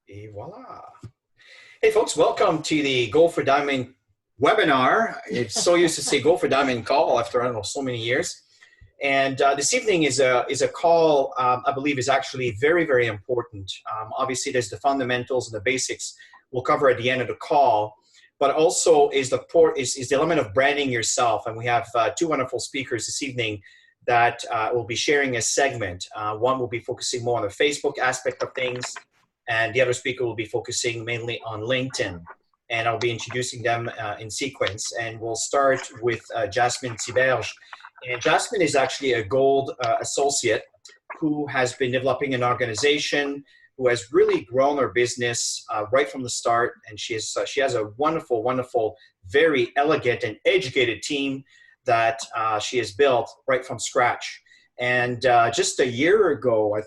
Et voila. Hey folks, welcome to the Gold for Diamond webinar. It's so used to say Gold for Diamond call after, I don't know, so many years. And this evening is a call I believe is actually very, very important. Obviously, there's the fundamentals and the basics we'll cover at the end of the call, but also is the element of branding yourself. And we have two wonderful speakers this evening that will be sharing a segment. One will be focusing more on the Facebook aspect of things, and the other speaker will be focusing mainly on LinkedIn. And I'll be introducing them in sequence. And we'll start with Jasmine Tiberge. And Jasmine is actually a gold associate who has been developing an organization, who has really grown her business right from the start. And she has a wonderful, wonderful, very elegant and educated team that she has built right from scratch. And just a year ago,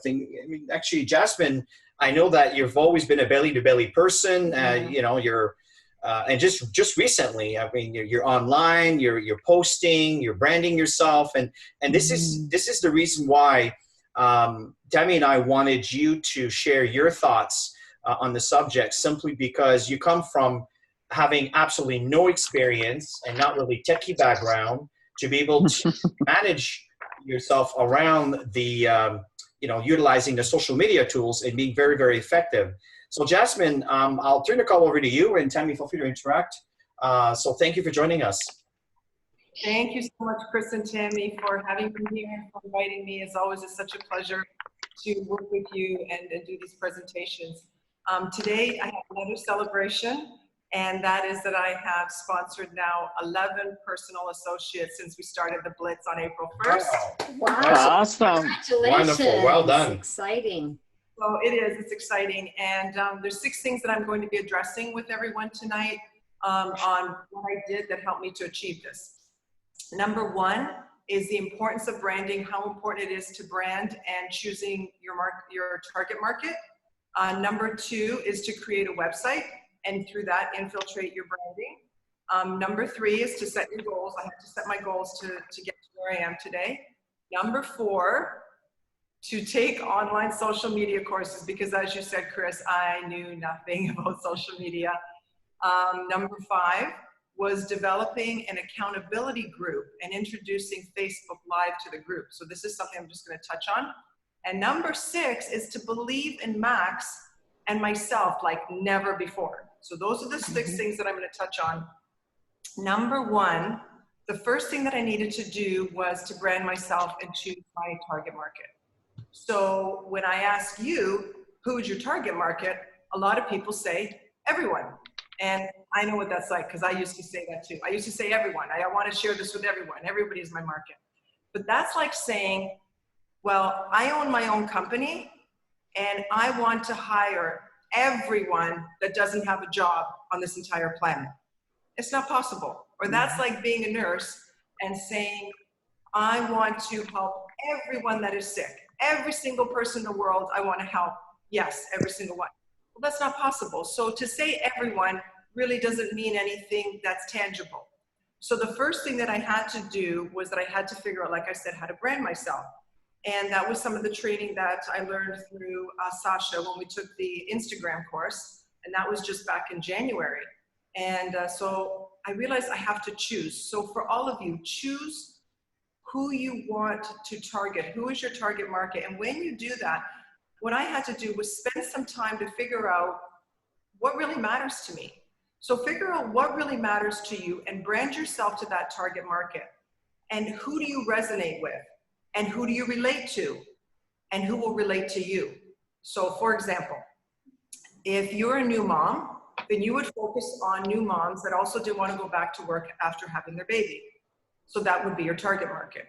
actually, Jasmine, I know that you've always been a belly-to-belly person. You know, and just recently, I mean, you're online, you're posting, you're branding yourself, and this is the reason why Tammy and I wanted you to share your thoughts on the subject, simply because you come from having absolutely no experience and not really techie background to be able to manage yourself around the utilizing the social media tools and being very, very effective. So Jasmine, I'll turn the call over to you, and Tammy, feel free to interact. So thank you for joining us. Thank you so much, Chris and Tammy, for having me here and for inviting me. As always, it's such a pleasure to work with you and do these presentations. Today, I have another celebration, and that is that I have sponsored now 11 personal associates since we started the Blitz on April 1st. Wow. Awesome. Congratulations. Wonderful. Well done. Exciting. So it is, it's exciting. And there's 6 things that I'm going to be addressing with everyone tonight on what I did that helped me to achieve this. Number 1 is the importance of branding, how important it is to brand and choosing your target market. Number 2 is to create a website and through that infiltrate your branding. Number 3 is to set your goals. I have to set my goals to get to where I am today. Number 4, to take online social media courses, because as you said, Chris, I knew nothing about social media. Number 5 was developing an accountability group and introducing Facebook Live to the group. So this is something I'm just going to touch on. And number 6 is to believe in Max and myself like never before. So those are the 6 things that I'm going to touch on. Number 1, the first thing that I needed to do was to brand myself and choose my target market. So when I ask you, who is your target market? A lot of people say everyone. And I know what that's like, because I used to say that too. I used to say everyone. I want to share this with everyone. Everybody is my market. But that's like saying, well, I own my own company and I want to hire everyone that doesn't have a job on this entire planet. It's not possible. Or that's like being a nurse and saying, I want to help everyone that is sick. Every single person in the world I want to help. Yes, every single one. Well, that's not possible. So to say everyone really doesn't mean anything that's tangible. So the first thing that I had to do was that I had to figure out, like I said, how to brand myself. And that was some of the training that I learned through Sasha when we took the Instagram course. And that was just back in January. And so I realized I have to choose. So for all of you, choose who you want to target. Who is your target market? And when you do that, what I had to do was spend some time to figure out what really matters to me. So figure out what really matters to you and brand yourself to that target market. And who do you resonate with? And who do you relate to? And who will relate to you? So for example, if you're a new mom, then you would focus on new moms that also do want to go back to work after having their baby. So that would be your target market.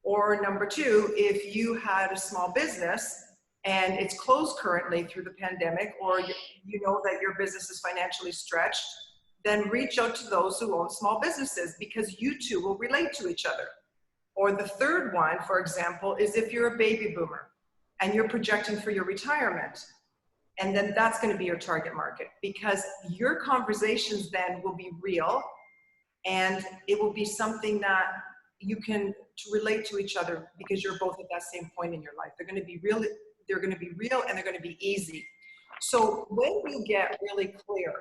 Or number 2, if you had a small business and it's closed currently through the pandemic, or you know that your business is financially stretched, then reach out to those who own small businesses, because you two will relate to each other. Or the third one, for example, is if you're a baby boomer and you're projecting for your retirement, and then that's going to be your target market, because your conversations then will be real, and it will be something that you can relate to each other because you're both at that same point in your life. They're going to be real, and they're going to be easy. So when you get really clear,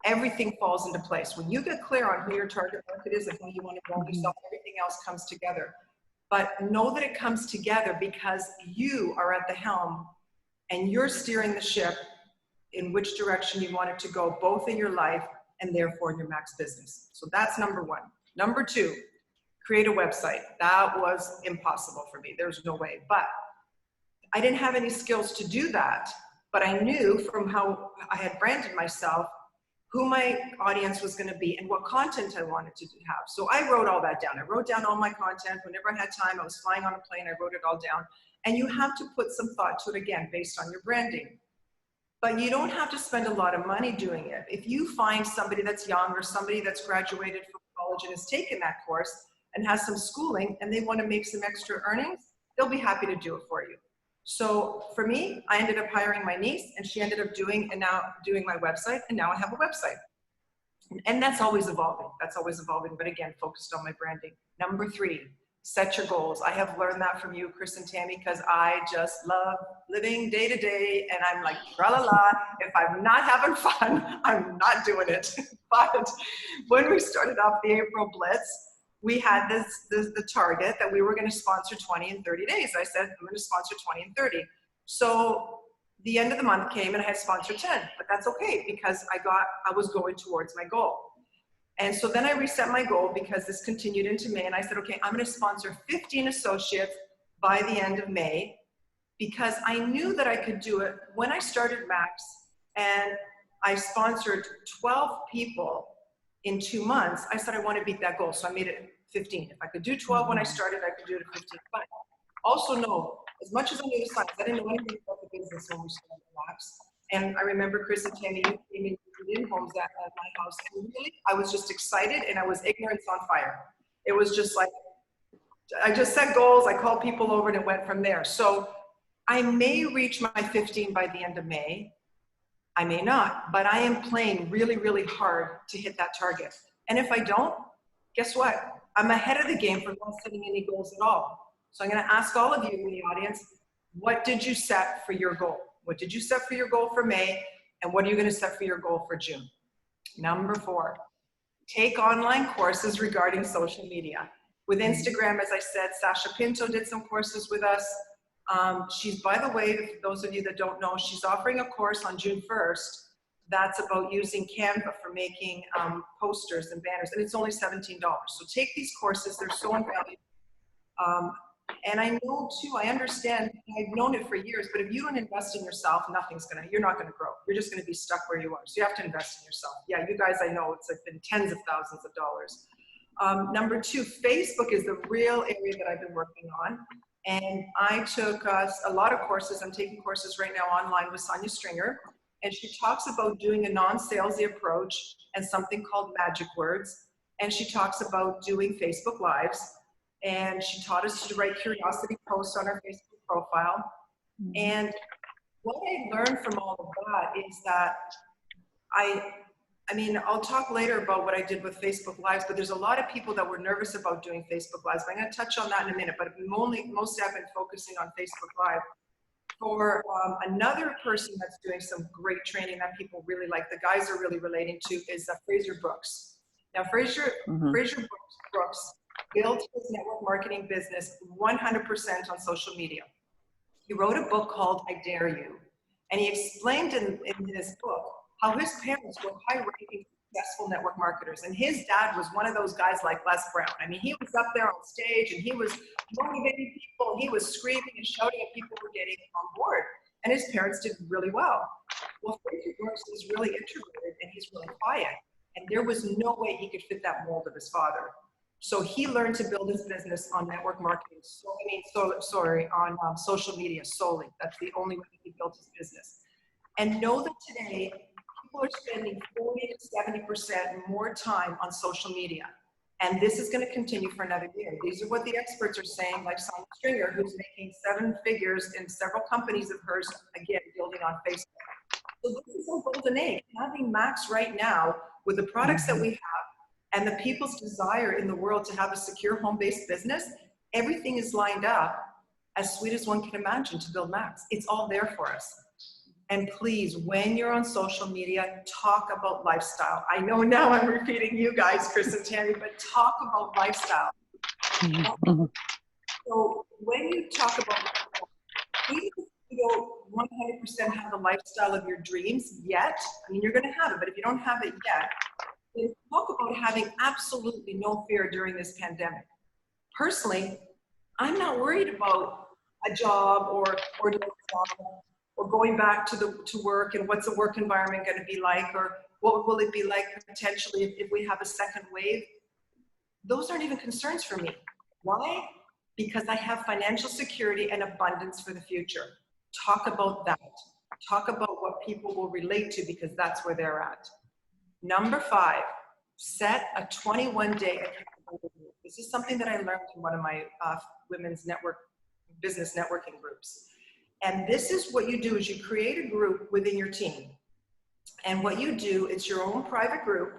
everything falls into place. When you get clear on who your target market is and how you want to grow yourself, everything else comes together. But know that it comes together because you are at the helm and you're steering the ship in which direction you want it to go, both in your life and therefore in your Max business. So that's number one. Number two, create a website. That was impossible for me. There's no way. But I didn't have any skills to do that. But I knew from how I had branded myself who my audience was going to be and what content I wanted to have. So I wrote all that down. I wrote down all my content. Whenever I had time, I was flying on a plane, I wrote it all down. And you have to put some thought to it, again, based on your branding. But you don't have to spend a lot of money doing it. If you find somebody that's young or somebody that's graduated from college and has taken that course and has some schooling and they want to make some extra earnings, they'll be happy to do it for you. So for me, I ended up hiring my niece and she ended up doing my website, and now I have a website. And that's always evolving. That's always evolving, but again, focused on my branding. Number three, set your goals. I have learned that from you, Chris and Tammy, because I just love living day to day, and I'm like, tra-la-la, if I'm not having fun, I'm not doing it. But when we started off the April Blitz, we had the target that we were going to sponsor 20 in 30 days. I said, I'm going to sponsor 20 in 30. So the end of the month came and I had sponsored 10, but that's okay because I was going towards my goal. And so then I reset my goal because this continued into May, and I said, okay, I'm going to sponsor 15 associates by the end of May because I knew that I could do it when I started Max, and I sponsored 12 people in 2 months. I said I want to beat that goal, so I made it 15. If I could do 12 when I started, I could do it at 15. But also know, as much as I knew the science, I didn't know anything about the business when we started Max. And I remember Chris and Tammy, you came in, you did homes at my house, and really, I was just excited and I was ignorance on fire. It was just like, I just set goals, I called people over, and it went from there. So I may reach my 15 by the end of May. I may not, but I am playing really, really hard to hit that target. And if I don't, guess what? I'm ahead of the game for not setting any goals at all. So I'm going to ask all of you in the audience, what did you set for your goal? What did you set for your goal for May? And what are you going to set for your goal for June? Number 4, take online courses regarding social media. With Instagram, as I said, Sasha Pinto did some courses with us. She's, by the way, for those of you that don't know, she's offering a course on June 1st that's about using Canva for making posters and banners, and it's only $17. So take these courses, they're so invaluable. And I know too, I understand, I've known it for years, but if you don't invest in yourself, you're not gonna grow. You're just gonna be stuck where you are. So you have to invest in yourself. Yeah, you guys, I know it's like been tens of thousands of dollars. Number 2, Facebook is the real area that I've been working on. And I took a lot of courses. I'm taking courses right now online with Sonia Stringer. And she talks about doing a non-salesy approach and something called magic words. And she talks about doing Facebook Lives. And she taught us to write curiosity posts on our Facebook profile. And what I learned from all of that is that I mean, I'll talk later about what I did with Facebook Lives, but there's a lot of people that were nervous about doing Facebook Lives. I'm going to touch on that in a minute, but mostly I've been focusing on Facebook Live. For another person that's doing some great training that people really like, the guys are really relating to, is Fraser Brooks. Now, Fraser Brooks built his network marketing business 100% on social media. He wrote a book called I Dare You, and he explained in his book how his parents were high-ranking successful network marketers. And his dad was one of those guys like Les Brown. I mean, he was up there on stage and he was motivating people. He was screaming and shouting and people were getting on board. And his parents did really well. Well, Fraser Brooks is really introverted and he's really quiet. And there was no way he could fit that mold of his father. So he learned to build his business on network marketing, on social media solely. That's the only way he built his business. And know that today, people are spending 40 to 70% more time on social media. And this is going to continue for another year. These are what the experts are saying, like Sonia Stringer, who's making 7 figures in several companies of hers, again, building on Facebook. So this is a golden age. Having Max right now, with the products that we have, and the people's desire in the world to have a secure home-based business, everything is lined up as sweet as one can imagine to build Max. It's all there for us. And please, when you're on social media, talk about lifestyle. I know now I'm repeating you guys, Chris and Tammy, but talk about lifestyle. So when you talk about lifestyle, even if you don't 100% have the lifestyle of your dreams yet, I mean, you're going to have it, but if you don't have it yet, then talk about having absolutely no fear during this pandemic. Personally, I'm not worried about a job or no job, or going back to work, and what's the work environment going to be like, or what will it be like potentially if we have a second wave. Those aren't even concerns for me. Why? Because I have financial security and abundance for the future. Talk about that. Talk about what people will relate to, because that's where they're at. Number 5, set a 21-day accountability group. This is something that I learned in one of my women's business networking groups. And this is what you do: is you create a group within your team. And what you do, it's your own private group.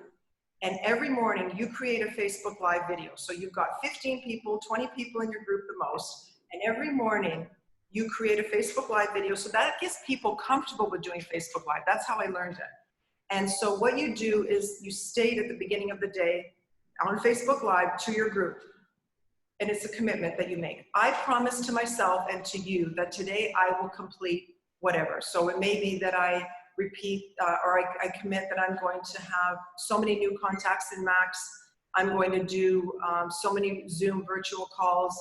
And every morning you create a Facebook Live video. So you've got 15 people, 20 people in your group the most. And every morning you create a Facebook Live video. So that gets people comfortable with doing Facebook Live. That's how I learned it. And so what you do is you state at the beginning of the day on Facebook Live to your group, and it's a commitment that you make. I promise to myself and to you that today I will complete whatever. So it may be that I repeat or I commit that I'm going to have so many new contacts in Max. I'm going to do so many Zoom virtual calls.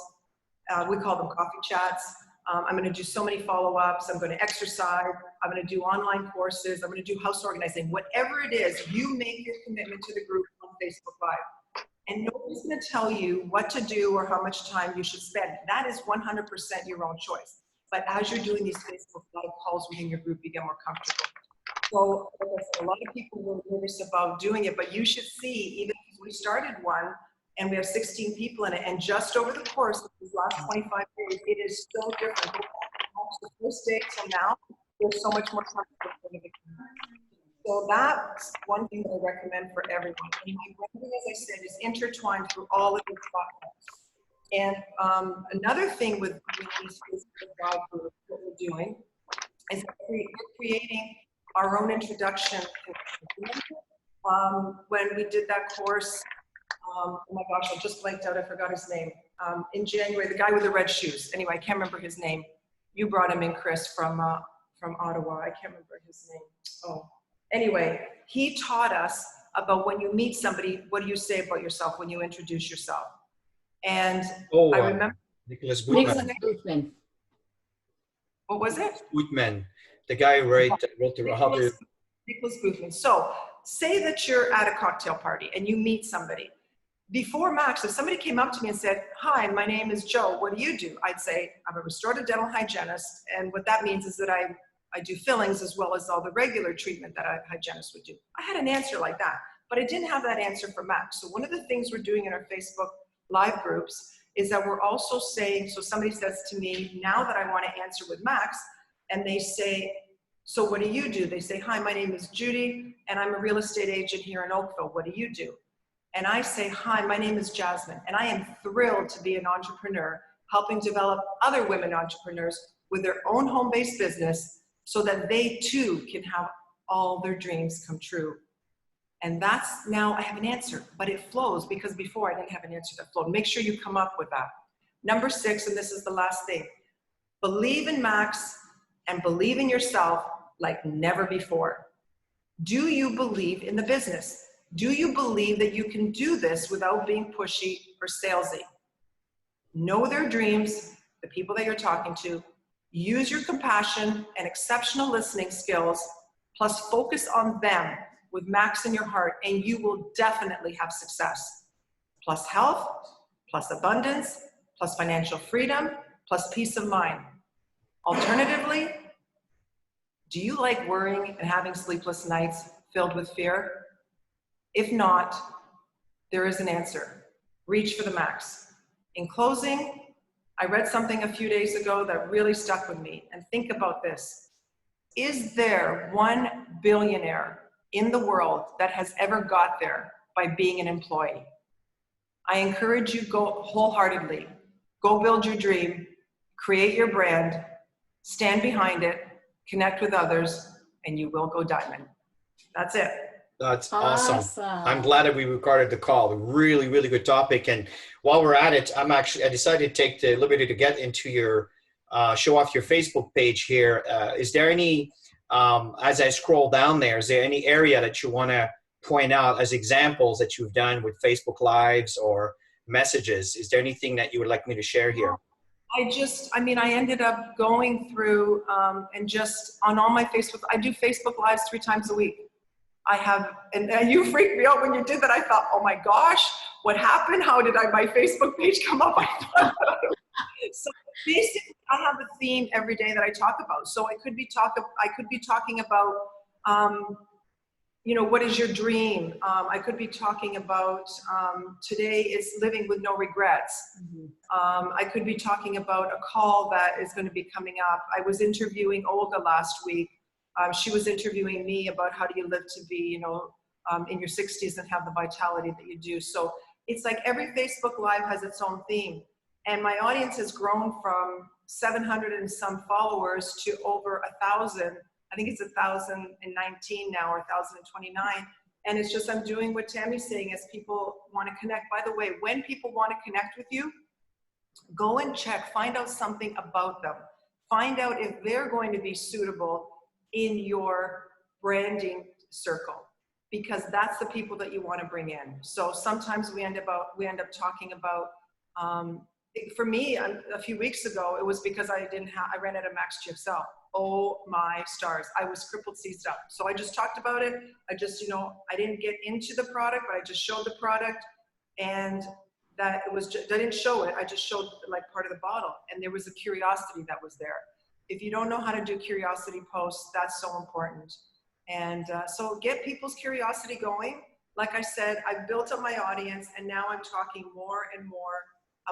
We call them coffee chats. I'm going to do so many follow-ups. I'm going to exercise. I'm going to do online courses. I'm going to do house organizing. Whatever it is, you make your commitment to the group on Facebook Live. And nobody's going to tell you what to do or how much time you should spend. That is 100% your own choice. But as you're doing these Facebook Live calls within your group, you get more comfortable. So like I said, a lot of people were nervous about doing it, but you should see, even if we started one and we have 16 people in it, and just over the course of these last 25 days, it is so different. The first day till now, there's so much more comfortable. So that's one thing that I recommend for everyone. And my branding, as I said, is intertwined through all of these platforms. And another thing with these Facebook Live groups, what we're doing is we're creating our own introduction. When we did that course, oh my gosh, I just blanked out, I forgot his name. In January, the guy with the red shoes. Anyway, I can't remember his name. You brought him in, Chris, from Ottawa. I can't remember his name. Oh. Anyway, he taught us about when you meet somebody, what do you say about yourself when you introduce yourself? And I remember Nicholas Gutman. What was it? Gutman, the guy who wrote the Nicholas Gutman. So say that you're at a cocktail party and you meet somebody. Before Max, if somebody came up to me and said, "Hi, my name is Joe, what do you do?" I'd say, "I'm a restorative dental hygienist." And what that means is that I do fillings as well as all the regular treatment that a hygienist would do. I had an answer like that, but I didn't have that answer for Max. So one of the things we're doing in our Facebook Live groups is that we're also saying, so somebody says to me, now that I want to answer with Max, and they say, "So what do you do?" They say, "Hi, my name is Judy, and I'm a real estate agent here in Oakville. What do you do?" And I say, "Hi, my name is Jasmine, and I am thrilled to be an entrepreneur, helping develop other women entrepreneurs with their own home-based business so that they too can have all their dreams come true." And that's, now I have an answer, but it flows, because before I didn't have an answer that flowed. Make sure you come up with that. Number 6, and this is the last thing, believe in Max and believe in yourself like never before. Do you believe in the business? Do you believe that you can do this without being pushy or salesy? Know their dreams, the people that you're talking to. Use your compassion and exceptional listening skills, plus focus on them with Max in your heart, and you will definitely have success. Plus health, plus abundance, plus financial freedom, plus peace of mind. Alternatively, do you like worrying and having sleepless nights filled with fear? If not, there is an answer. Reach for the Max. In closing, I read something a few days ago that really stuck with me, and think about this. Is there one billionaire in the world that has ever got there by being an employee? I encourage you, go wholeheartedly. Go build your dream, create your brand, stand behind it, connect with others, and you will go diamond. That's it. That's awesome. I'm glad that we recorded the call. Really, really good topic. And while we're at it, I decided to take the liberty to get into your, show off your Facebook page here. Is there any, as I scroll down there, is there any area that you want to point out as examples that you've done with Facebook Lives or messages? Is there anything that you would like me to share here? I ended up going through and just on all my Facebook, I do Facebook Lives 3 times a week. I have, and you freaked me out when you did that. I thought, oh my gosh, what happened? How did my Facebook page come up? So basically, I have a theme every day that I talk about. So I could be talking about, what is your dream? I could be talking about today is living with no regrets. I could be talking about a call that is going to be coming up. I was interviewing Olga last week. She was interviewing me about how do you live to be, in your 60s and have the vitality that you do. So it's like every Facebook Live has its own theme. And my audience has grown from 700 and some followers to over 1,000. I think it's 1,019 now or 1,029. And it's just, I'm doing what Tammy's saying as people want to connect. By the way, when people want to connect with you, go and check, find out something about them. Find out if they're going to be suitable in your branding circle, because that's the people that you want to bring in. So sometimes we end up talking about, for me, a few weeks ago, it was because I ran out of Max GXL. Oh my stars. I was crippled, seized up. So I just talked about it. I just, I didn't get into the product, but I just showed the product, and that it was, I didn't show it. I just showed like part of the bottle, and there was a curiosity that was there. If you don't know how to do curiosity posts, that's so important. And so get people's curiosity going. Like I said, I've built up my audience, and now I'm talking more and more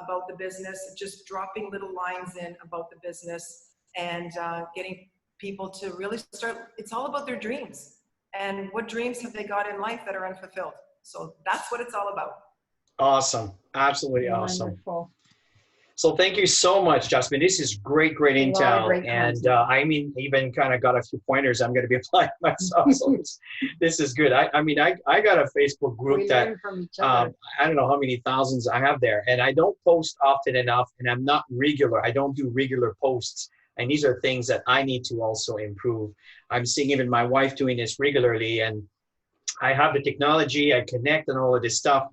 about the business, just dropping little lines in about the business, and getting people to really start. It's all about their dreams, and what dreams have they got in life that are unfulfilled. So that's what it's all about. Awesome. Absolutely awesome. Wonderful. So thank you so much, Jasmine. This is great intel. And even kind of got a few pointers I'm going to be applying myself. So this is good. I got a Facebook group that, I don't know how many thousands I have there. And I don't post often enough, and I'm not regular. I don't do regular posts. And these are things that I need to also improve. I'm seeing even my wife doing this regularly, and I have the technology, I connect and all of this stuff.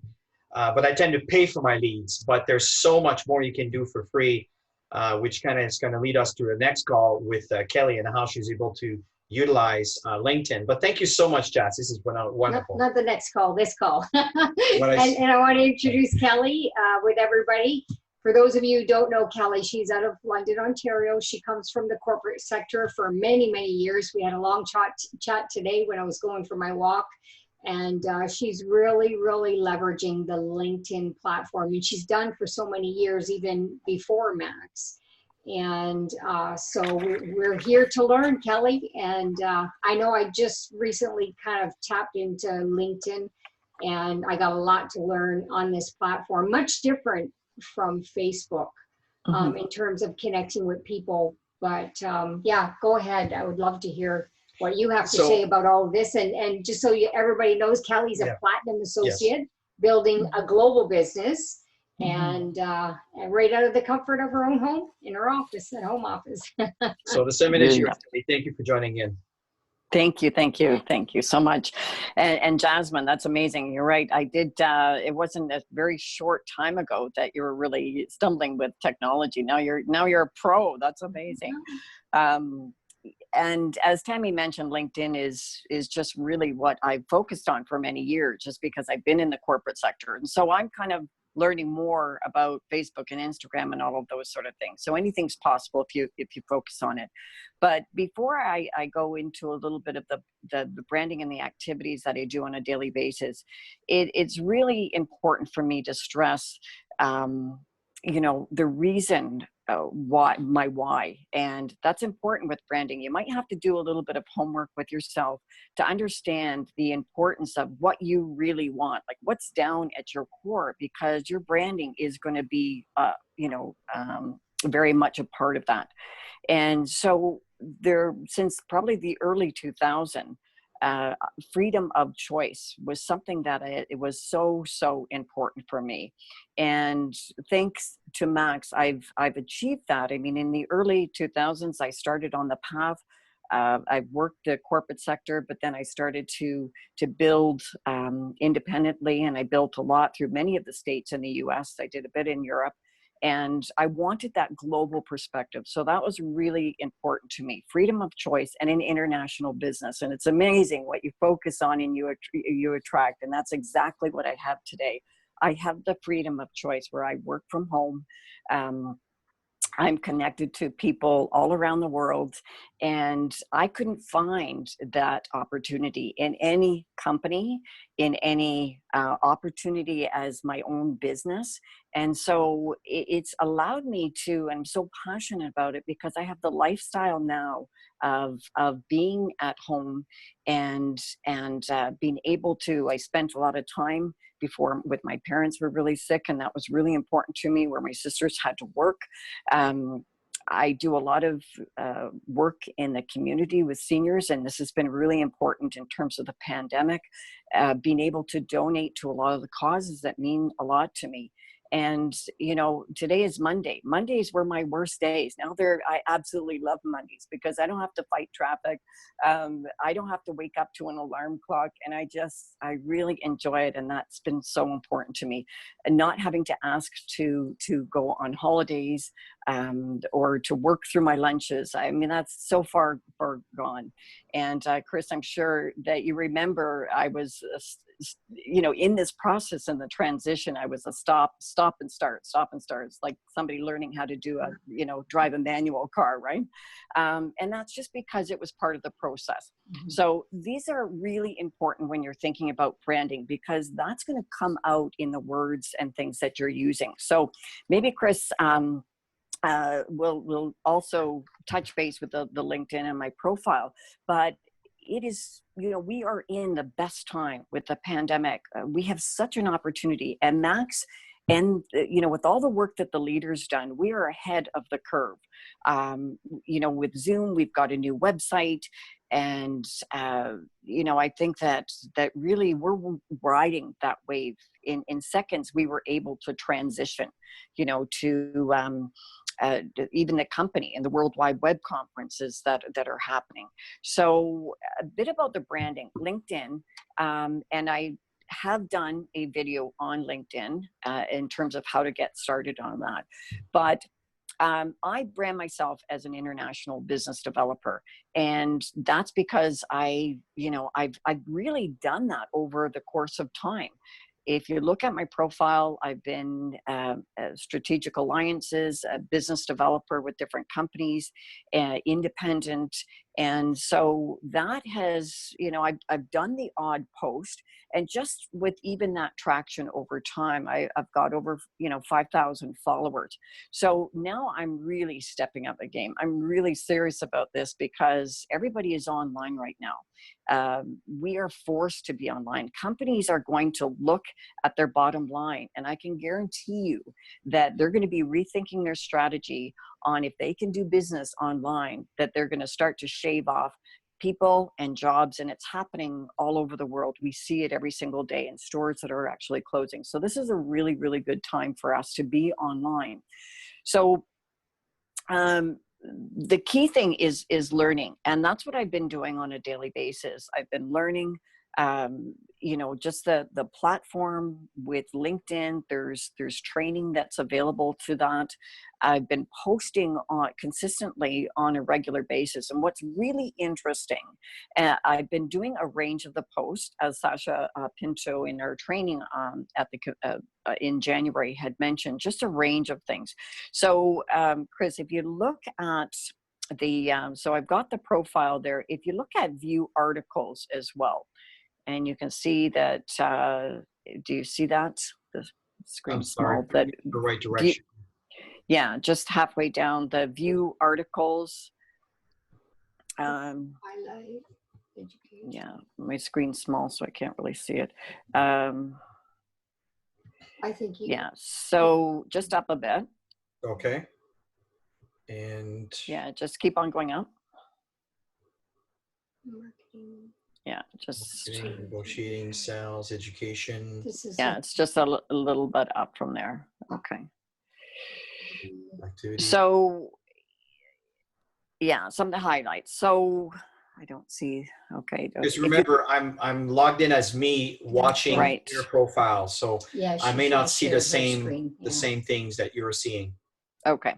But I tend to pay for my leads, but there's so much more you can do for free, which kind of is going to lead us to the next call with Kelly and how she's able to utilize LinkedIn. But thank you so much, Jess. This has been wonderful. Not the next call, this call. and I want to introduce Kelly with everybody. For those of you who don't know Kelly, she's out of London, Ontario. She comes from the corporate sector for many, many years. We had a long chat today when I was going for my walk. And she's really, really leveraging the LinkedIn platform. And she's done for so many years, even before Max. And so we're here to learn, Kelly. And I know I just recently kind of tapped into LinkedIn, and I got a lot to learn on this platform, much different from Facebook in terms of connecting with people. But yeah, go ahead. I would love to hear what you have to say about all of this. And just so everybody knows, Kelly's a platinum associate, building a global business, and right out of the comfort of her own home, in her office, home office. So the 7 minutes, thank you for joining in. Thank you so much. And Jasmine, that's amazing. You're right. I did, it wasn't a very short time ago that you were really stumbling with technology. Now you're a pro. That's amazing. And as Tammy mentioned, LinkedIn is just really what I've focused on for many years, just because I've been in the corporate sector. And so I'm kind of learning more about Facebook and Instagram and all of those sort of things. So anything's possible if you focus on it. But before I go into a little bit of the branding and the activities that I do on a daily basis, it's really important for me to stress, the reason why. And that's important with branding. You might have to do a little bit of homework with yourself to understand the importance of what you really want, like what's down at your core, because your branding is going to be, very much a part of that. And so there, since probably the early 2000s, freedom of choice was something that it was so important for me, and thanks to Max, I've achieved that. I mean, in the early 2000s, I started on the path. I worked the corporate sector, but then I started to build independently, and I built a lot through many of the states in the U.S. I did a bit in Europe. And I wanted that global perspective. So that was really important to me, freedom of choice and an international business. And it's amazing what you focus on and you attract. And that's exactly what I have today. I have the freedom of choice where I work from home. I'm connected to people all around the world, and I couldn't find that opportunity in any company, in any opportunity as my own business. And so it's allowed me to, I'm so passionate about it because I have the lifestyle now of being at home and being able to, I spent a lot of time before with my parents were really sick, and that was really important to me, where my sisters had to work. I do a lot of work in the community with seniors, and this has been really important in terms of the pandemic, being able to donate to a lot of the causes that mean a lot to me. And, you know, today is Monday. Mondays were my worst days. Now I absolutely love Mondays because I don't have to fight traffic. I don't have to wake up to an alarm clock. And I really enjoy it. And that's been so important to me. And not having to ask to go on holidays or to work through my lunches. I mean, that's so far gone. And Chris, I'm sure that you remember I was you know, in this process and the transition, I was a stop and start. It's like somebody learning how to do drive a manual car, right? And that's just because it was part of the process. Mm-hmm. So these are really important when you're thinking about branding, because that's going to come out in the words and things that you're using. So maybe Chris, we'll also touch base with the LinkedIn and my profile, but it is, you know, we are in the best time with the pandemic. We have such an opportunity, and Max, and you know, with all the work that the leaders done, we are ahead of the curve. You know, with Zoom, we've got a new website, and you know, I think that really we're riding that wave. In seconds, we were able to transition, you know, to even the company and the worldwide web conferences that are happening. So a bit about the branding, LinkedIn, and I have done a video on LinkedIn in terms of how to get started on that. But I brand myself as an international business developer, and that's because I've really done that over the course of time. If you look at my profile, I've been strategic alliances, a business developer with different companies, independent. And so that has, you know, I've done the odd post, and just with even that traction over time, I've got over, 5,000 followers. So now I'm really stepping up the game. I'm really serious about this because everybody is online right now. We are forced to be online. Companies are going to look at their bottom line, and I can guarantee you that they're going to be rethinking their strategy on if they can do business online, that they're going to start to shave off people and jobs, and it's happening all over the world. We see it every single day in stores that are actually closing. So this is a really, really good time for us to be online. So the key thing is learning, and that's what I've been doing on a daily basis. I've been learning, just the platform with LinkedIn. There's training that's available to that. I've been posting consistently on a regular basis. And what's really interesting, I've been doing a range of the posts, as Sasha Pinto in our training in January had mentioned, just a range of things. So Chris, if you look at so I've got the profile there. If you look at view articles as well, and you can see that, do you see that? The screen's small. The right direction. Yeah, just halfway down, the view articles. Highlight, education. Yeah, my screen's small, so I can't really see it. I think yeah, so just up a bit. Okay. And yeah, just keep on going up. Marketing. Yeah, just, Marketing, negotiating, sales, education, This is yeah, it's just a little bit up from there. Okay. activity. So, yeah, some of the highlights. So I don't see, okay. Just If you, remember, I'm logged in as me watching Right. your profile, so yeah. I she may not just see the shared her same screen, the yeah. same things that you're seeing. okay.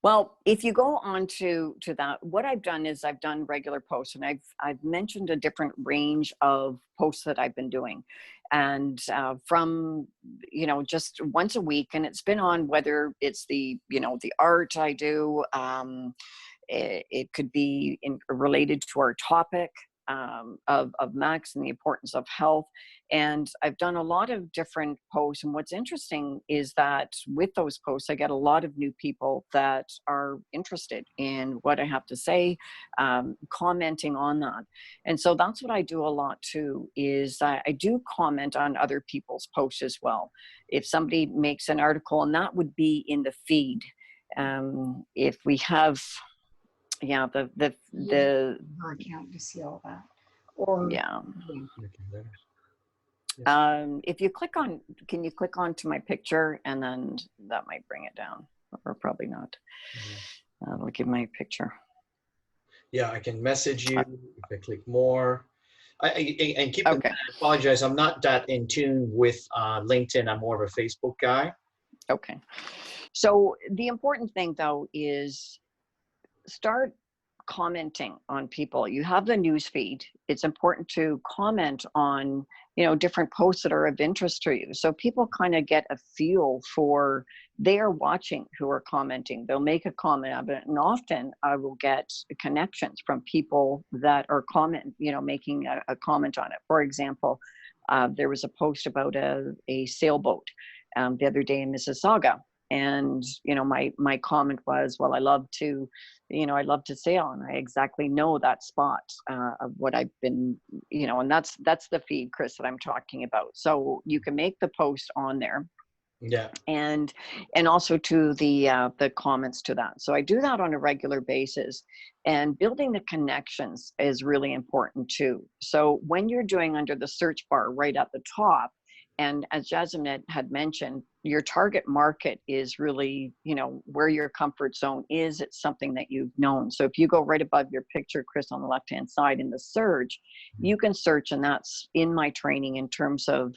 Well, if you go on to that, what I've done is I've done regular posts, and I've mentioned a different range of posts that I've been doing, and from just once a week, and it's been on whether it's the the art I do. It could be related to our topic of Max and the importance of health. And I've done a lot of different posts. And what's interesting is that with those posts, I get a lot of new people that are interested in what I have to say, commenting on that. And so that's what I do a lot too, is I do comment on other people's posts as well. If somebody makes an article, and that would be in the feed. If we have, yeah, the Her account to see all that. Or yeah. Yes. If you click on, can you click onto my picture, and then that might bring it down, or probably not. I'll give my picture. Yeah, I can message you if I click more. And keep in Okay. mind, I apologize, I'm not that in tune with LinkedIn. I'm more of a Facebook guy. Okay. So the important thing though is start commenting on people. You have the news feed. It's important to comment on, different posts that are of interest to you. So people kind of get a feel for, they are watching who are commenting. They'll make a comment of it. And often I will get connections from people that are making a comment on it. For example, there was a post about a sailboat the other day in Mississauga. And, my comment was, well, I love to sail, and I exactly know that spot of what I've been, and that's the feed, Chris, that I'm talking about. So you can make the post on there. Yeah. And also to the comments to that. So I do that on a regular basis, and building the connections is really important too. So when you're doing under the search bar right at the top, and as Jasmine had mentioned, your target market is really, where your comfort zone is. It's something that you've known. So if you go right above your picture, Chris, on the left-hand side in the search, you can search, and that's in my training in terms of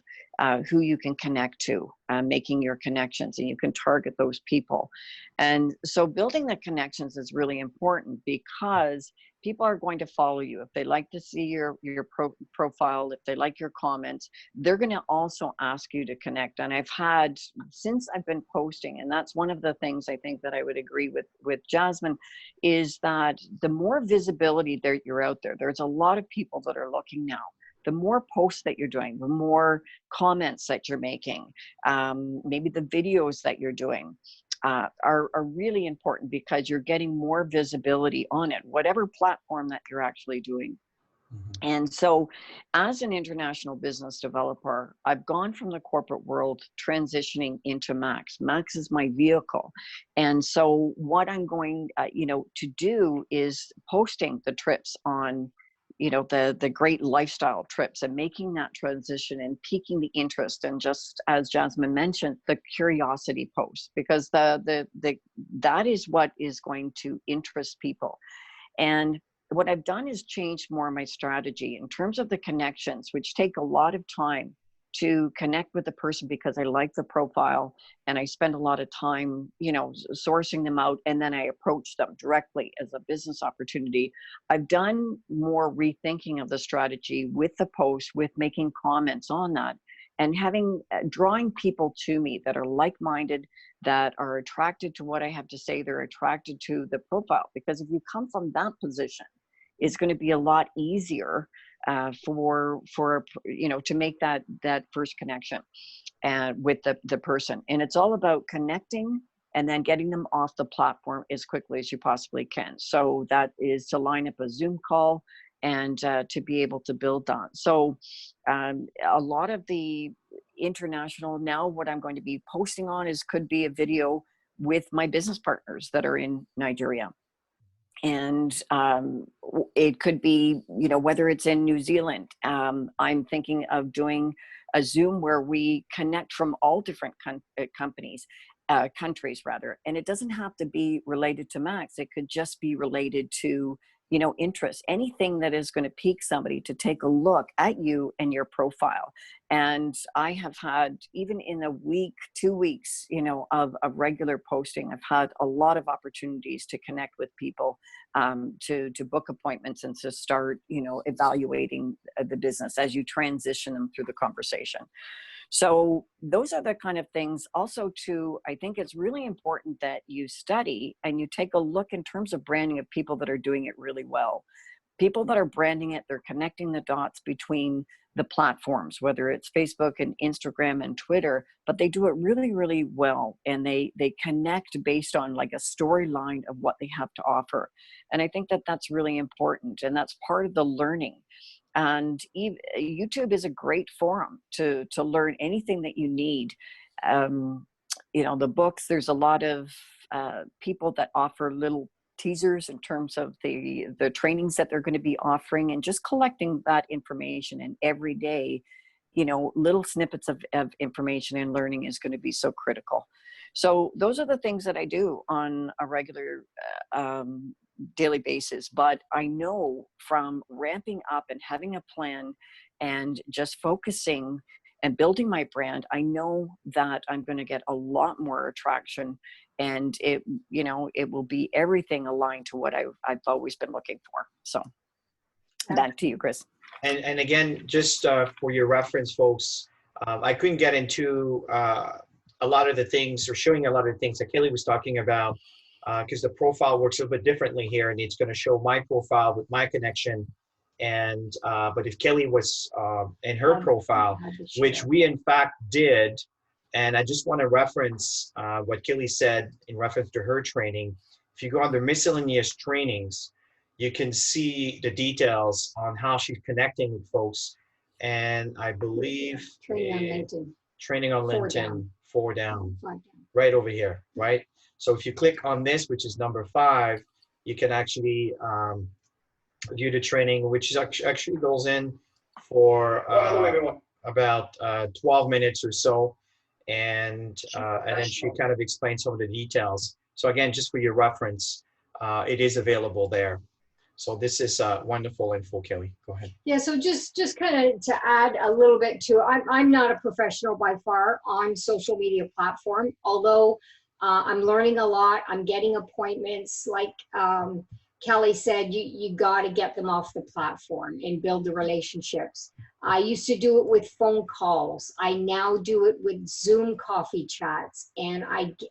who you can connect to, making your connections, and you can target those people. And so building the connections is really important, because people are going to follow you. If they like to see your profile, if they like your comments, they're going to also ask you to connect. And I've had, since I've been posting, and that's one of the things I think that I would agree with Jasmine, is that the more visibility that you're out there, there's a lot of people that are looking now. The more posts that you're doing, the more comments that you're making, maybe the videos that you're doing, are really important, because you're getting more visibility on it, whatever platform that you're actually doing. Mm-hmm. And so as an international business developer, I've gone from the corporate world transitioning into Max. Max is my vehicle. And so what I'm going to do is posting the trips on the great lifestyle trips, and making that transition and piquing the interest, and just as Jasmine mentioned, the curiosity post, because that is what is going to interest people. And what I've done is changed more my strategy in terms of the connections, which take a lot of time to connect with the person, because I like the profile and I spend a lot of time, sourcing them out, and then I approach them directly as a business opportunity. I've done more rethinking of the strategy with the post, with making comments on that, and drawing people to me that are like-minded, that are attracted to what I have to say. They're attracted to the profile, because if you come from that position, it's going to be a lot easier for to make that first connection with the person. And it's all about connecting and then getting them off the platform as quickly as you possibly can. So that is to line up a Zoom call and to be able to build that. So a lot of the international, now what I'm going to be posting on could be a video with my business partners that are in Nigeria. And it could be, you know, whether it's in New Zealand, I'm thinking of doing a Zoom where we connect from all different countries rather. And it doesn't have to be related to Max. It could just be related to, you know, interest, anything that is going to pique somebody to take a look at you and your profile. And I have had, even in a week, 2 weeks, you know, of regular posting, I've had a lot of opportunities to connect with people, to book appointments and to start, you know, evaluating the business as you transition them through the conversation. So those are the kind of things. Also, too, I think it's really important that you study and you take a look in terms of branding of people that are doing it really well. People that are branding it, they're connecting the dots between the platforms, whether it's Facebook and Instagram and Twitter, but they do it really, really well. And they connect based on like a storyline of what they have to offer. And I think that that's really important. And that's part of the learning. And YouTube is a great forum to learn anything that you need. You know, the books, there's a lot of people that offer little teasers in terms of the trainings that they're going to be offering, and just collecting that information. And every day, you know, little snippets of information and learning is going to be so critical. So those are the things that I do on a regular daily basis. But I know from ramping up and having a plan and just focusing and building my brand, I know that I'm going to get a lot more attraction, and it, you know, it will be everything aligned to what I've always been looking for. So back to you, Chris. And again, just for your reference, folks, I couldn't get into a lot of the things, or showing a lot of the things that Kelly was talking about, because the profile works a little bit differently here, and it's going to show my profile with my connection. And but if Kelly was in her profile, which we in fact did, and I just want to reference what Kelly said in reference to her training. If you go under miscellaneous trainings, you can see the details on how she's connecting with folks. And I believe training on LinkedIn, 4 down, right over here, right? So if you click on this, which is number 5, you can actually view the training, which is actually goes in for about 12 minutes or so. And then she kind of explains some of the details. So again, just for your reference, it is available there. So this is wonderful info, Kelly. Go ahead. Yeah, so just kind of to add a little bit to, I'm not a professional by far on social media platform, although I'm learning a lot. I'm getting appointments. Like Kelly said, you got to get them off the platform and build the relationships. I used to do it with phone calls. I now do it with Zoom coffee chats, and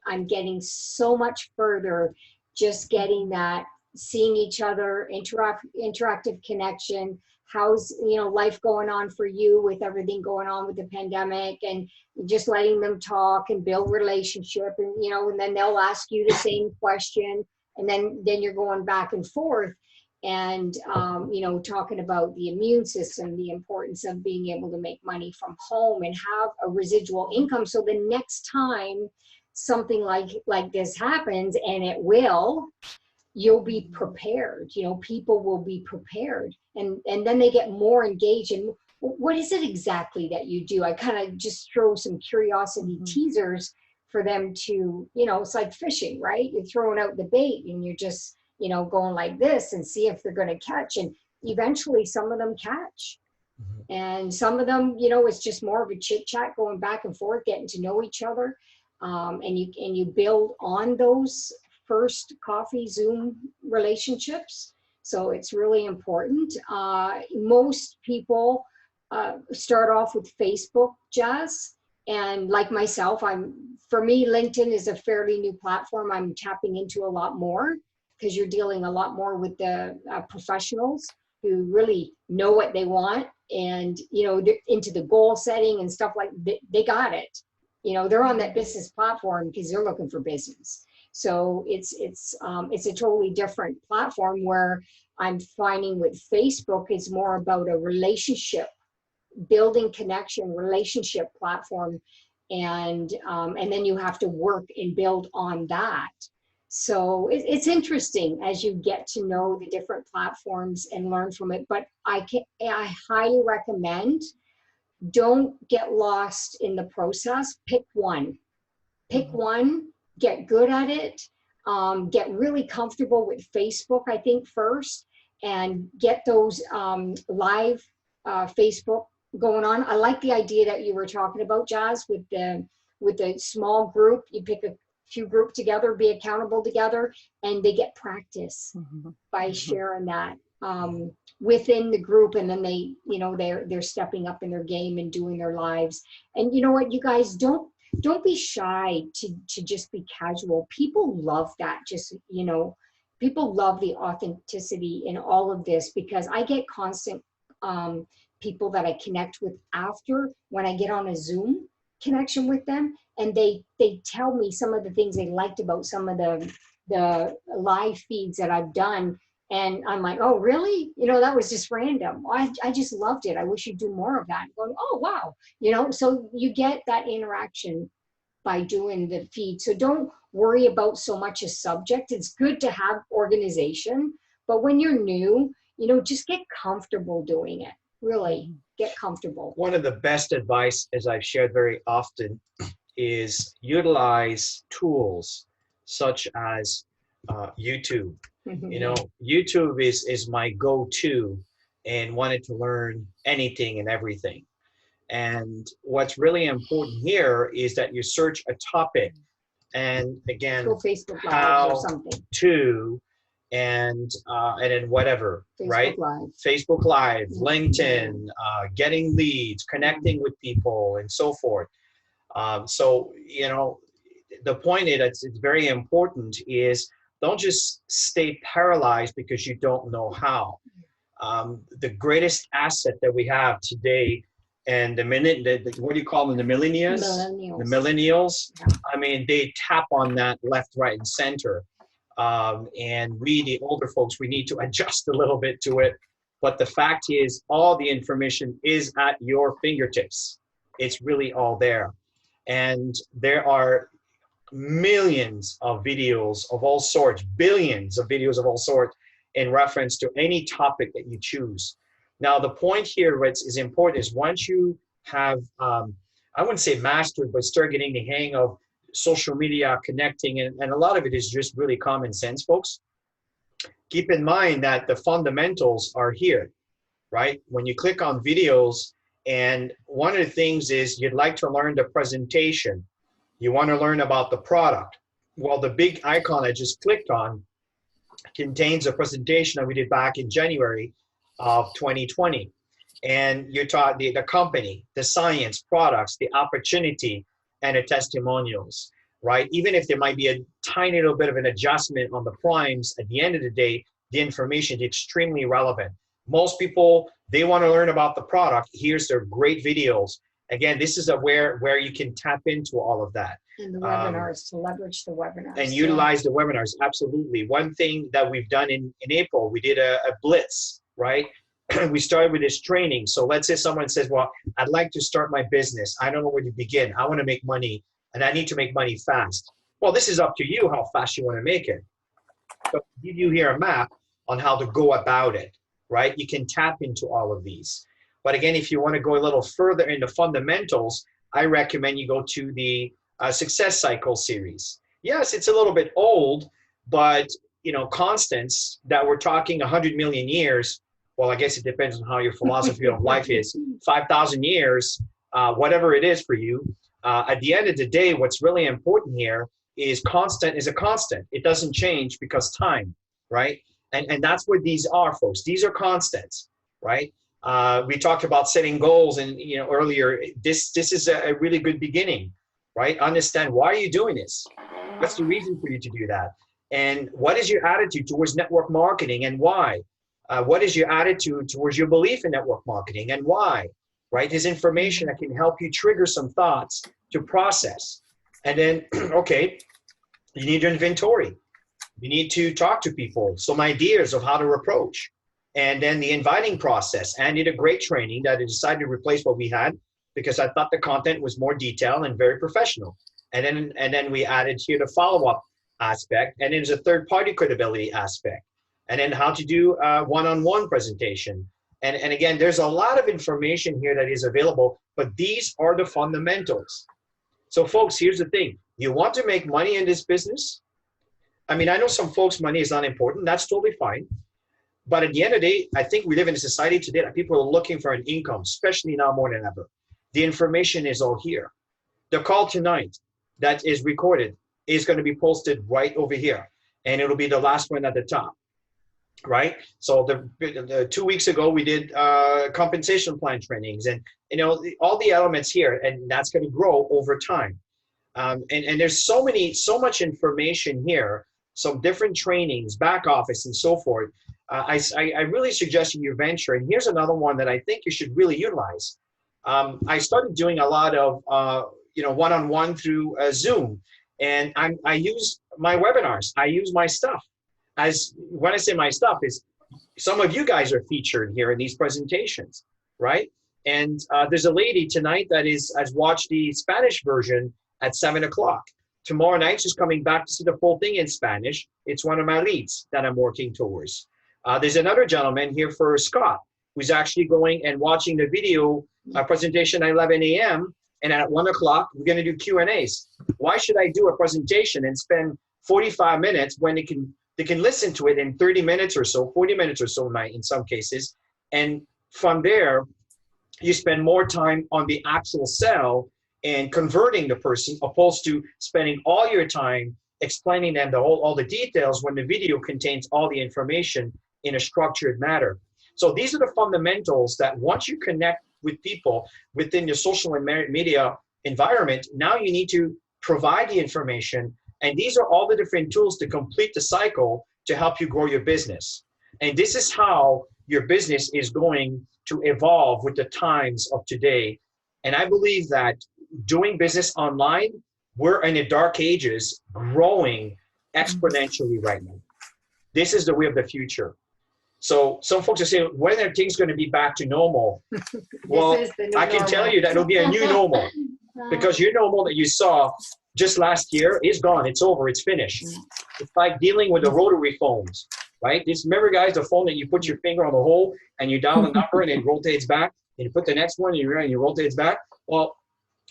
I'm getting so much further just getting that, seeing each other, interactive connection. How's, you know, life going on for you with everything going on with the pandemic, and just letting them talk and build relationship, and, you know, and then they'll ask you the same question, and then you're going back and forth, and you know, talking about the immune system, the importance of being able to make money from home and have a residual income, so the next time something like this happens, and it will, you'll be prepared. You know, people will be prepared, and then they get more engaged in what is it exactly that you do. I kind of just throw some curiosity teasers for them to, you know, it's like fishing, right? You're throwing out the bait and you're just, you know, going like this and see if they're going to catch, and eventually some of them catch. And some of them, you know, it's just more of a chit chat, going back and forth, getting to know each other, and you build on those first coffee Zoom relationships. So it's really important. Most people start off with Facebook, Jazz, and like myself, for me, LinkedIn is a fairly new platform. I'm tapping into a lot more, because you're dealing a lot more with the professionals who really know what they want, and, you know, they're into the goal setting and stuff like that. They got it. You know, they're on that business platform because they're looking for business. So it's a totally different platform, where I'm finding with Facebook, it's more about a relationship, building connection, relationship platform. And then you have to work and build on that. So it's interesting as you get to know the different platforms and learn from it. But I highly recommend, don't get lost in the process. Pick one. Pick one, get good at it, get really comfortable with Facebook, I think, first, and get those live Facebook going on. I like the idea that you were talking about, Jazz, with the small group. You pick a few group together, be accountable together, and they get practice by sharing that within the group, and then they, you know, they're stepping up in their game and doing their lives. And you know what, you guys, don't be shy to just be casual. People love that. Just, you know, people love the authenticity in all of this, because I get constant people that I connect with after, when I get on a Zoom connection with them, and they tell me some of the things they liked about some of the live feeds that I've done. And I'm like, oh, really? You know, that was just random. I just loved it. I wish you'd do more of that. Going, oh, wow. You know, so you get that interaction by doing the feed. So don't worry about so much a subject. It's good to have organization, but when you're new, you know, just get comfortable doing it. Really get comfortable. One of the best advice, as I've shared very often, is utilize tools such as YouTube. You know, YouTube is my go-to, and wanted to learn anything and everything. And what's really important here is that you search a topic, and again, Go Facebook Live how or something. to, and then whatever, Facebook right? Live. Facebook Live, LinkedIn, getting leads, connecting with people, and so forth. So, you know, the point is, it's very important is, don't just stay paralyzed because you don't know how. The greatest asset that we have today, and what do you call them? The millennials? Millennials. The millennials. Yeah. I mean, they tap on that left, right, and center. And we, the older folks, we need to adjust a little bit to it. But the fact is, all the information is at your fingertips. It's really all there. And there are millions of videos of all sorts, billions of videos of all sorts in reference to any topic that you choose. Now, the point here which is important is, once you have, I wouldn't say mastered, but start getting the hang of social media, connecting, and a lot of it is just really common sense, folks. Keep in mind that the fundamentals are here, right? When you click on videos, and one of the things is, you'd like to learn the presentation. You want to learn about the product. Well, the big icon I just clicked on contains a presentation that we did back in January of 2020. And you're taught the company, the science, products, the opportunity, and the testimonials, right? Even if there might be a tiny little bit of an adjustment on the primes, at the end of the day, the information is extremely relevant. Most people, they want to learn about the product. Here's their great videos. Again, this is where you can tap into all of that. And the webinars, to leverage the webinars. And utilize the webinars, absolutely. One thing that we've done in April, we did a blitz, right? We started with this training. So let's say someone says, well, I'd like to start my business. I don't know where to begin. I want to make money, and I need to make money fast. Well, this is up to you how fast you want to make it. So I'll give you here a map on how to go about it, right? You can tap into all of these. But again, if you want to go a little further into fundamentals, I recommend you go to the Success Cycle series. Yes, it's a little bit old, but you know, constants that we're talking 100 million years. Well, I guess it depends on how your philosophy of life is. 5,000 years, whatever it is for you. At the end of the day, what's really important here is constant is a constant. It doesn't change because time, right? And that's what these are, folks. These are constants, right? We talked about setting goals, and you know, earlier. This is a really good beginning, right? Understand, why are you doing this? What's the reason for you to do that? And what is your attitude towards network marketing, and why? What is your attitude towards your belief in network marketing, and why? Right? There's information that can help you trigger some thoughts to process. And then, okay, you need your inventory. You need to talk to people, some ideas of how to approach. And then the inviting process. And did a great training that I decided to replace what we had, because I thought the content was more detailed and very professional. And then we added here the follow-up aspect, and then there's a third-party credibility aspect, and then how to do a one-on-one presentation. And again, there's a lot of information here that is available, but these are the fundamentals. So folks, here's the thing. You want to make money in this business? I mean, I know some folks, money is not important. That's totally fine. But at the end of the day, I think we live in a society today that people are looking for an income, especially now more than ever. The information is all here. The call tonight that is recorded is going to be posted right over here, and it'll be the last one at the top, right? So the 2 weeks ago, we did compensation plan trainings, and all the elements here, and that's going to grow over time. And there's so much information here, some different trainings, back office, and so forth. I really suggest you venture. And here's another one that I think you should really utilize. I started doing a lot of one-on-one through Zoom, and I use my webinars. I use my stuff. When I say my stuff, is some of you guys are featured here in these presentations, right? And there's a lady tonight that has watched the Spanish version at 7 o'clock. Tomorrow night, she's coming back to see the full thing in Spanish. It's one of my leads that I'm working towards. There's another gentleman here for Scott, who's actually going and watching the video presentation at 11 a.m. And at 1 o'clock, we're going to do Q&As. Why should I do a presentation and spend 45 minutes when they can listen to it in 30 minutes or so, 40 minutes or so in some cases. And from there, you spend more time on the actual sell and converting the person, opposed to spending all your time explaining them all the details when the video contains all the information in a structured manner. So these are the fundamentals that once you connect with people within your social and media environment, now you need to provide the information. And these are all the different tools to complete the cycle to help you grow your business. And this is how your business is going to evolve with the times of today. And I believe that doing business online, we're in the dark ages, growing exponentially right now. This is the way of the future. So some folks are saying, when are things going to be back to normal? Well, I can tell you that it'll be a new normal, because your normal that you saw just last year is gone. It's over. It's finished. It's like dealing with the rotary phones, right? Remember, guys, the phone that you put your finger on the hole and you dial the number and it rotates back, and you put the next one and you rotates back. Well,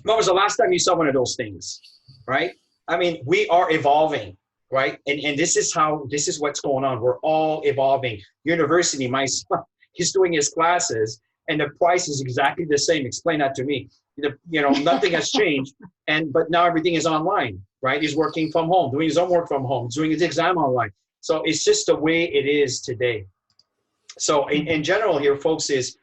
when was the last time you saw one of those things, right? I mean, we are evolving, right? And this is what's going on. We're all evolving. University, my son, he's doing his classes and the price is exactly the same. Explain that to me. Nothing has changed, but now everything is online, right? He's working from home, doing his own work from home, doing his exam online. So it's just the way it is today. So in general here, folks, is,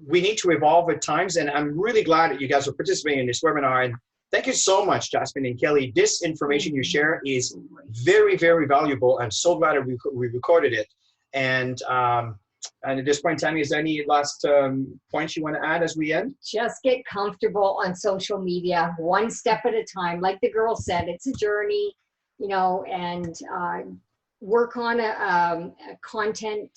we need to evolve at times, and I'm really glad that you guys are participating in this webinar. And thank you so much, Jasmine and Kelly. This information you share is very, very valuable. I'm so glad that we recorded it. And at this point in time, is there any last points you want to add as we end? Just get comfortable on social media, one step at a time. Like the girl said, it's a journey, and work on a content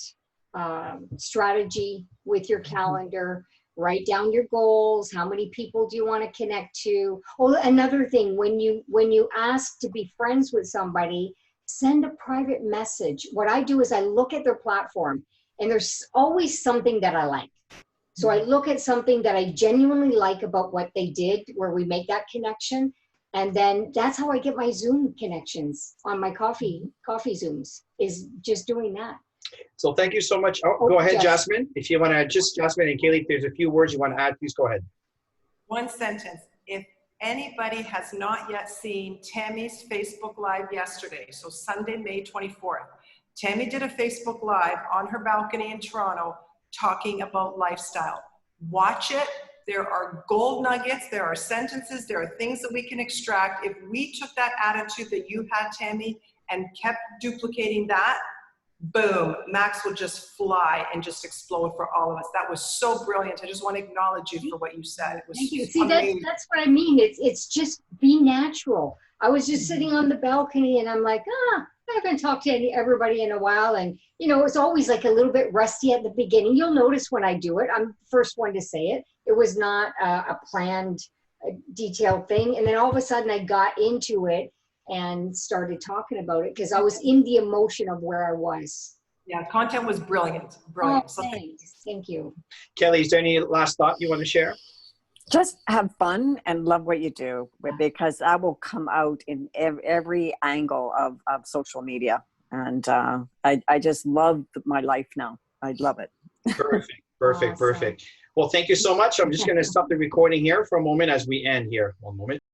strategy with your calendar. Write down your goals. How many people do you want to connect to? Oh, another thing, when you ask to be friends with somebody, send a private message. What I do is I look at their platform, and there's always something that I like. So I look at something that I genuinely like about what they did, where we make that connection. And then that's how I get my Zoom connections on my coffee Zooms, is just doing that. So thank you so much. Go ahead, Jasmine. If you want to Jasmine and Kaylee, if there's a few words you want to add, please go ahead. One sentence. If anybody has not yet seen Tammy's Facebook Live yesterday, so Sunday, May 24th, Tammy did a Facebook Live on her balcony in Toronto talking about lifestyle. Watch it. There are gold nuggets. There are sentences. There are things that we can extract. If we took that attitude that you had, Tammy, and kept duplicating that, boom, Max will just fly and just explode for all of us. That was so brilliant. I just want to acknowledge you for what you said. It was Thank you. See, that's what I mean. It's just be natural. I was just sitting on the balcony and I'm like, I haven't talked to everybody in a while. And, it's always like a little bit rusty at the beginning. You'll notice when I do it. I'm the first one to say it. It was not a planned, detailed thing. And then all of a sudden I got into it. and started talking about it because I was in the emotion of where I was. Yeah, content was brilliant. Oh, Brilliant. So thanks. Thank you. Kelly, is there any last thought you want to share? Just have fun and love what you do, because that will come out in every angle of social media. And I just love my life now. I love it. Perfect, perfect, Awesome. perfect. Well, thank you so much. I'm just going to stop the recording here for a moment as we end here. One moment.